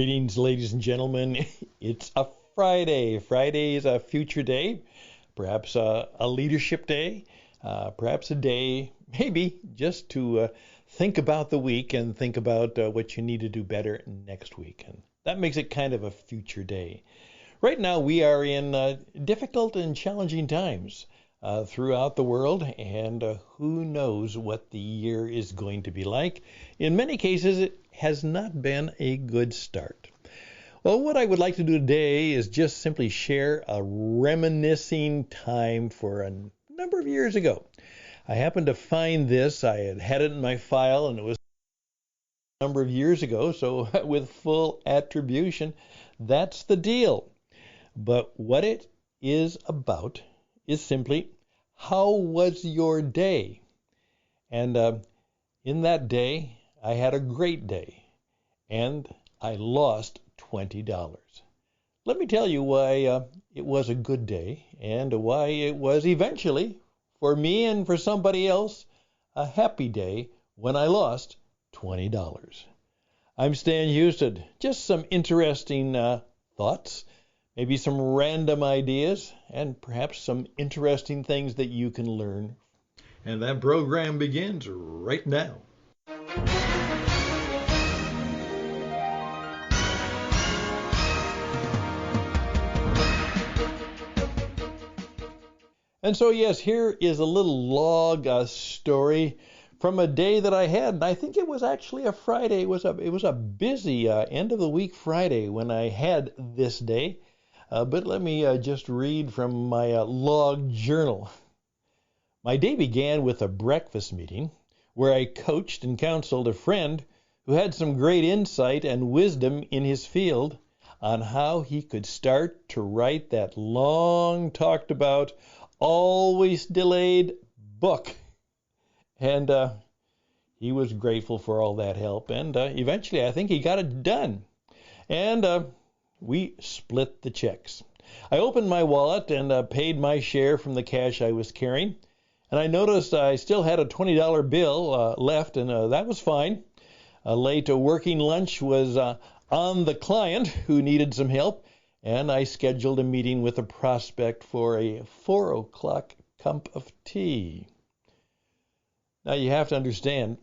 Greetings, ladies and gentlemen. It's a Friday. Friday is a future day, perhaps a leadership day, perhaps a day, maybe just to think about the week and think about what you need to do better next week. And that makes it kind of a future day. Right now, we are in difficult and challenging times throughout the world, and who knows what the year is going to be like. In many cases, it has not been a good start. Well, what I would like to do today is just simply share a reminiscing time for a number of years ago. I happened to find this. I had it in my file, and it was a number of years ago, so with full attribution, that's the deal. But what it is about is simply, how was your day? And in that day, I had a great day, and I lost $20. Let me tell you why it was a good day, and why it was eventually, for me and for somebody else, a happy day when I lost $20. I'm Stan Houston. Just some interesting thoughts, maybe some random ideas, and perhaps some interesting things that you can learn. And that program begins right now. And so, yes, here is a little log story from a day that I had. And I think it was actually a Friday. It was a busy end of the week Friday when I had this day. But let me just read from my log journal. My day began with a breakfast meeting where I coached and counseled a friend who had some great insight and wisdom in his field on how he could start to write that long talked about, always delayed book. And he was grateful for all that help. And eventually, I think he got it done. And we split the checks. I opened my wallet and paid my share from the cash I was carrying. And I noticed I still had a $20 bill left, and that was fine. A late working lunch was on the client who needed some help, and I scheduled a meeting with a prospect for a 4 o'clock cup of tea. Now you have to understand,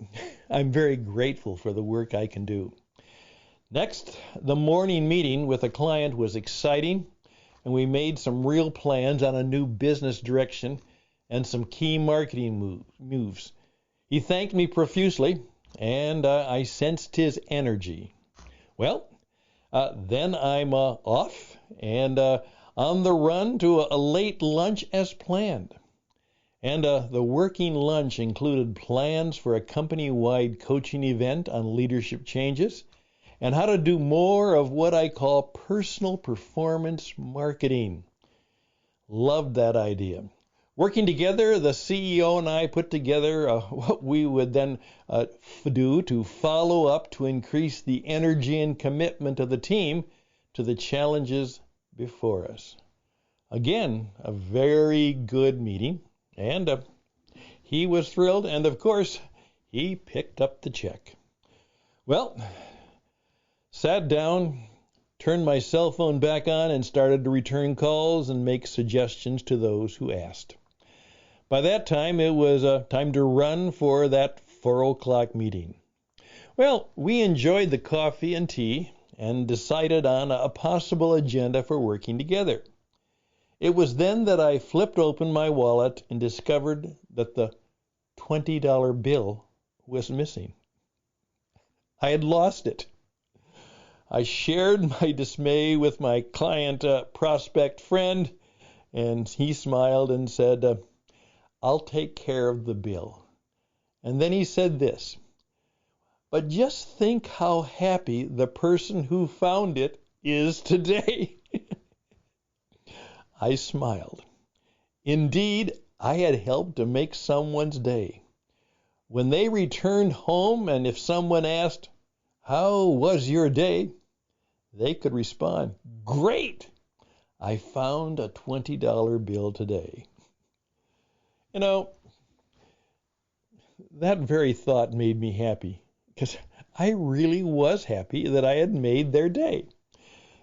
I'm very grateful for the work I can do. Next, the morning meeting with a client was exciting, and we made some real plans on a new business direction and some key marketing moves. He thanked me profusely, and I sensed his energy. Well, then I'm off and on the run to a late lunch as planned. And the working lunch included plans for a company-wide coaching event on leadership changes and how to do more of what I call personal performance marketing. Loved that idea. Working together, the CEO and I put together what we would then do to follow up to increase the energy and commitment of the team to the challenges before us. Again, a very good meeting, and he was thrilled, and of course, he picked up the check. Well, sat down, turned my cell phone back on, and started to return calls and make suggestions to those who asked. By that time, it was time to run for that 4 o'clock meeting. Well, we enjoyed the coffee and tea and decided on a possible agenda for working together. It was then that I flipped open my wallet and discovered that the $20 bill was missing. I had lost it. I shared my dismay with my client prospect friend, and he smiled and said, "I'll take care of the bill." And then he said this, "But just think how happy the person who found it is today." I smiled. Indeed, I had helped to make someone's day. When they returned home, and if someone asked, "How was your day?" they could respond, "Great! I found a $20 bill today." You know, that very thought made me happy, because I really was happy that I had made their day.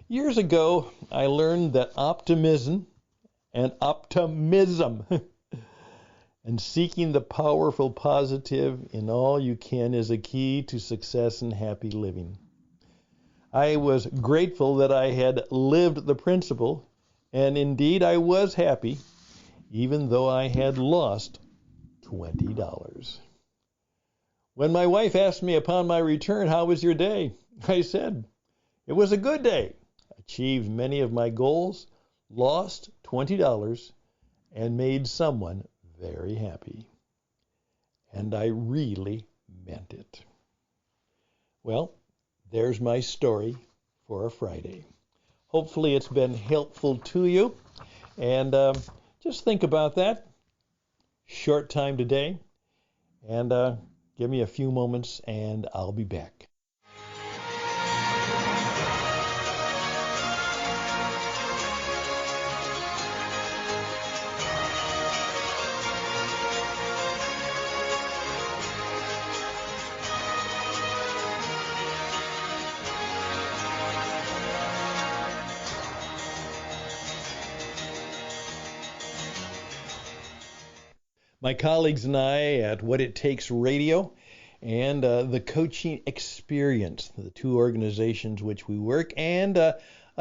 Years ago, I learned that optimism and and seeking the powerful positive in all you can is a key to success and happy living. I was grateful that I had lived the principle, and indeed I was happy, even though I had lost $20. When my wife asked me upon my return, "How was your day?" I said, "It was a good day. Achieved many of my goals, lost $20, and made someone very happy." And I really meant it. Well, there's my story for a Friday. Hopefully it's been helpful to you. And just think about that. Short time today. And give me a few moments and I'll be back. My colleagues and I at What It Takes Radio and the Coaching Experience, the two organizations which we work, and a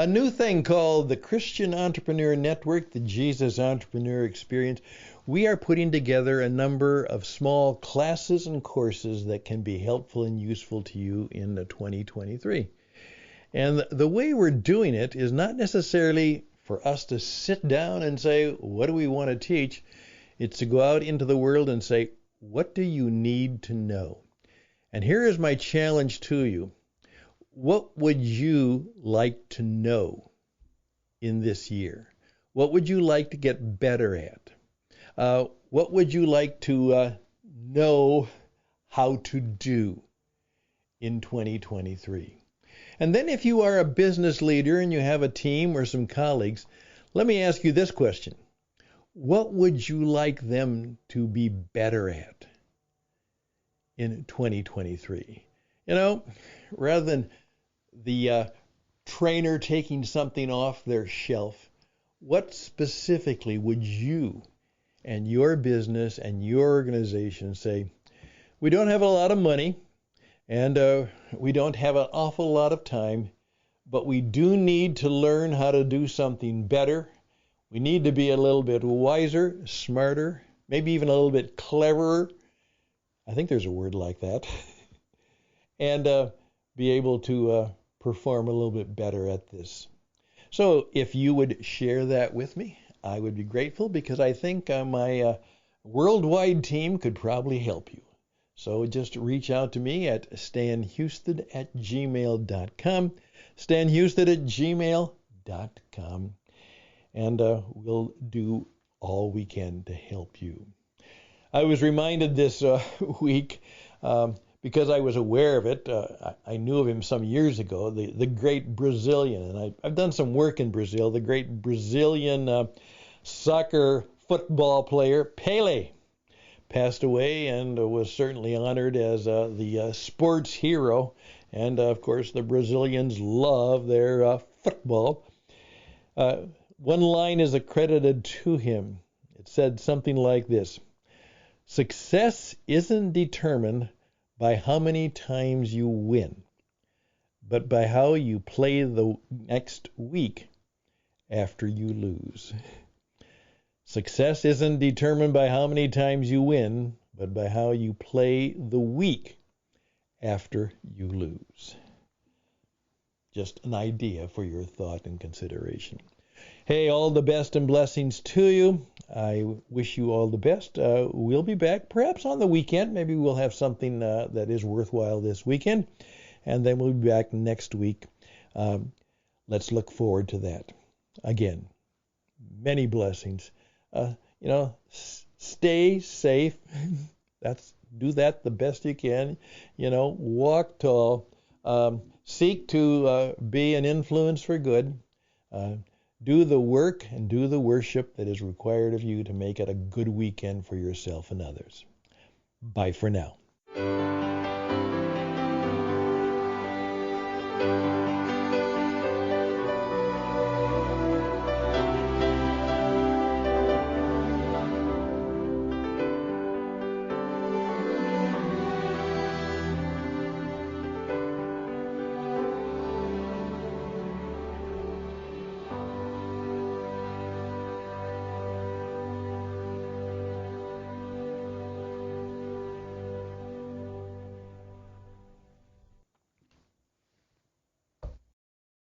new thing called the Christian Entrepreneur Network, the Jesus Entrepreneur Experience. We are putting together a number of small classes and courses that can be helpful and useful to you in 2023. And the way we're doing it is not necessarily for us to sit down and say, what do we want to teach? It's to go out into the world and say, what do you need to know? And here is my challenge to you. What would you like to know in this year? What would you like to get better at? What would you like to know how to do in 2023? And then if you are a business leader and you have a team or some colleagues, let me ask you this question. What would you like them to be better at in 2023? You know, rather than the trainer taking something off their shelf, what specifically would you and your business and your organization say, we don't have a lot of money and we don't have an awful lot of time, but we do need to learn how to do something better. We need to be a little bit wiser, smarter, maybe even a little bit cleverer. I think there's a word like that. And be able to perform a little bit better at this. So if you would share that with me, I would be grateful because I think my worldwide team could probably help you. So just reach out to me at stanhouston@gmail.com, stanhouston@gmail.com. And we'll do all we can to help you. I was reminded this week, because I was aware of it, I knew of him some years ago, the great Brazilian, and I've done some work in Brazil, the great Brazilian soccer football player, Pelé, passed away and was certainly honored as the sports hero. And of course, the Brazilians love their football. One line is accredited to him. It said something like this: success isn't determined by how many times you win, but by how you play the next week after you lose. Success isn't determined by how many times you win, but by how you play the week after you lose. Just an idea for your thought and consideration. Hey, all the best and blessings to you. I wish you all the best. We'll be back perhaps on the weekend. Maybe we'll have something that is worthwhile this weekend. And then we'll be back next week. Let's look forward to that. Again, many blessings. Stay safe. Do that the best you can. Walk tall. Seek to be an influence for good. Do the work and do the worship that is required of you to make it a good weekend for yourself and others. Bye for now.